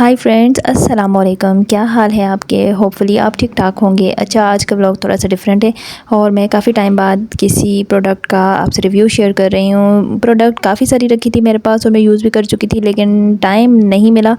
Hi friends, अस्सलाम वालेकुम। क्या हाल है आपके? होपफुली आप ठीक ठाक होंगे। अच्छा, आज का व्लॉग थोड़ा सा डिफरेंट है और मैं काफ़ी टाइम बाद किसी प्रोडक्ट का आपसे रिव्यू शेयर कर रही हूँ। प्रोडक्ट काफ़ी सारी रखी थी मेरे पास और मैं यूज़ भी कर चुकी थी, लेकिन टाइम नहीं मिला।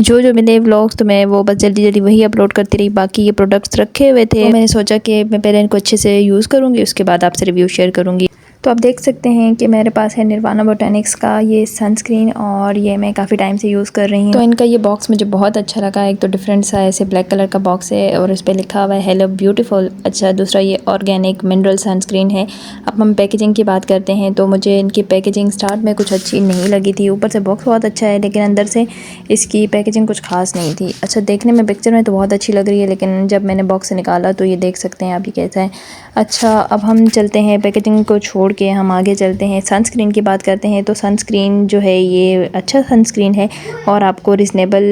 जो मिले व्लॉग्स तो मैं वो बस जल्दी जल्दी वही अपलोड करती रही। बाकी ये प्रोडक्ट्स रखे हुए थे, तो मैंने सोचा कि मैं पहले इनको अच्छे से यूज़ करूँगी, उसके बाद आपसे रिव्यू शेयर करूँगी। तो आप देख सकते हैं कि मेरे पास है निर्वाणा बोटैनिक्स का ये सनस्क्रीन और ये मैं काफ़ी टाइम से यूज़ कर रही हूँ। तो इनका ये बॉक्स मुझे बहुत अच्छा लगा। एक तो डिफरेंट सा ऐसे ब्लैक कलर का बॉक्स है और इस पर लिखा हुआ है हेलो ब्यूटीफुल। अच्छा, दूसरा ये ऑर्गेनिक मिनरल सनस्क्रीन है। अब हम पैकेजिंग की बात करते हैं तो मुझे इनकी पैकेजिंग स्टार्ट में कुछ अच्छी नहीं लगी थी। ऊपर से बॉक्स बहुत अच्छा है लेकिन अंदर से इसकी पैकेजिंग कुछ खास नहीं थी। अच्छा, देखने में पिक्चर में तो बहुत अच्छी लग रही है, लेकिन जब मैंने बॉक्स से निकाला तो ये देख सकते हैं आप, ये कैसा है। अच्छा, अब हम चलते हैं पैकेजिंग को छोड़ के हम आगे चलते हैं, सनस्क्रीन की बात करते हैं। तो सनस्क्रीन जो है ये अच्छा सनस्क्रीन है और आपको रिजनेबल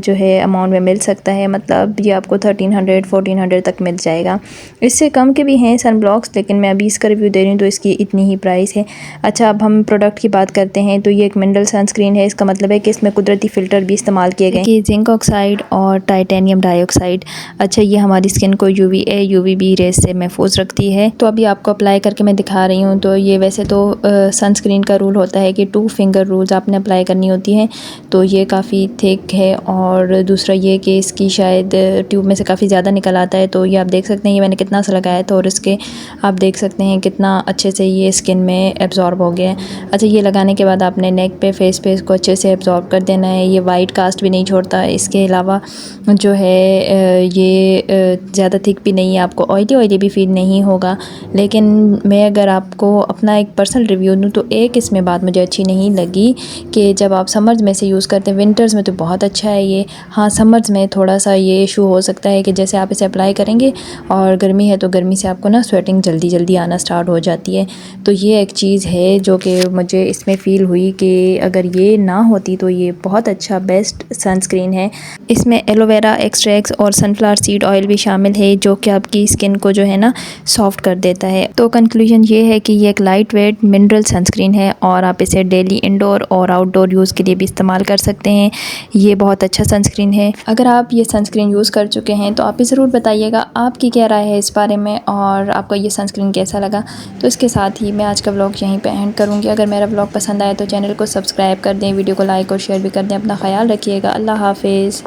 जो है अमाउंट में मिल सकता है। मतलब ये आपको 1300-1400 तक मिल जाएगा। इससे कम के भी हैं सन ब्लॉक्स, लेकिन मैं अभी इसका रिव्यू दे रही हूँ तो इसकी इतनी ही प्राइस है। अच्छा, अब हम प्रोडक्ट की बात करते हैं। तो ये एक मिनरल सनस्क्रीन है। इसका मतलब है कि इसमें कुदरती फ़िल्टर भी इस्तेमाल किए गए हैं, जिंक ऑक्साइड और टाइटेनियम डाइऑक्साइड। अच्छा, ये हमारी स्किन को UVA UVB रेस से महफूज रखती है। तो अभी आपको अप्लाई करके मैं दिखा रही हूँ। तो ये वैसे तो सनस्क्रीन का रूल होता है कि 2 फिंगर रूल्स आपने अप्लाई करनी होती है, तो ये काफ़ी थिक है। और दूसरा ये कि इसकी शायद ट्यूब में से काफ़ी ज़्यादा निकल आता है। तो ये आप देख सकते हैं, ये मैंने कितना सा लगाया था और इसके आप देख सकते हैं कितना अच्छे से ये स्किन में एब्जॉर्ब हो गया है। अच्छा, ये लगाने के बाद आपने नेक पे फेस पे इसको अच्छे से एब्जॉर्ब कर देना है। ये वाइट कास्ट भी नहीं छोड़ता। इसके अलावा जो है ये ज़्यादा थिक भी नहीं है, आपको ऑयली भी फील नहीं होगा। लेकिन मैं अगर आपको अपना एक पर्सनल रिव्यू दूँ तो एक इसमें बात मुझे अच्छी नहीं लगी कि जब आप समर्स में से यूज़ करते हैं, विंटर्स में तो बहुत अच्छा है ये। हाँ, समर्स में थोड़ा सा ये इशू हो सकता है कि जैसे आप इसे अप्लाई करेंगे और गर्मी है तो गर्मी से आपको ना स्वेटिंग जल्दी जल्दी आना स्टार्ट हो जाती है। तो ये एक चीज़ है जो कि मुझे इसमें फ़ील हुई कि अगर ये ना होती तो ये बहुत अच्छा बेस्ट सनस्क्रीन है। इसमें एलोवेरा एक्सट्रैक्ट्स और सनफ्लावर सीड ऑयल भी शामिल है, जो कि आपकी स्किन को जो है ना सॉफ्ट कर देता है। तो कंक्लूजन ये है कि ये एक लाइट वेट मिनरल सनस्क्रीन है और आप इसे डेली इंडोर और आउटडोर यूज़ के लिए भी इस्तेमाल कर सकते हैं। ये बहुत अच्छा सनस्क्रीन है। अगर आप ये सनस्क्रीन यूज़ कर चुके हैं तो आप भी ज़रूर बताइएगा आपकी क्या राय है इस बारे में और आपको ये सनस्क्रीन कैसा लगा। तो इसके साथ ही मैं आज का व्लॉग यहीं पे एंड करूँगी। अगर मेरा व्लॉग पसंद आए तो चैनल को सब्सक्राइब कर दें, वीडियो को लाइक और शेयर भी कर दें। अपना ख्याल रखिएगा। अल्लाह हाफिज़।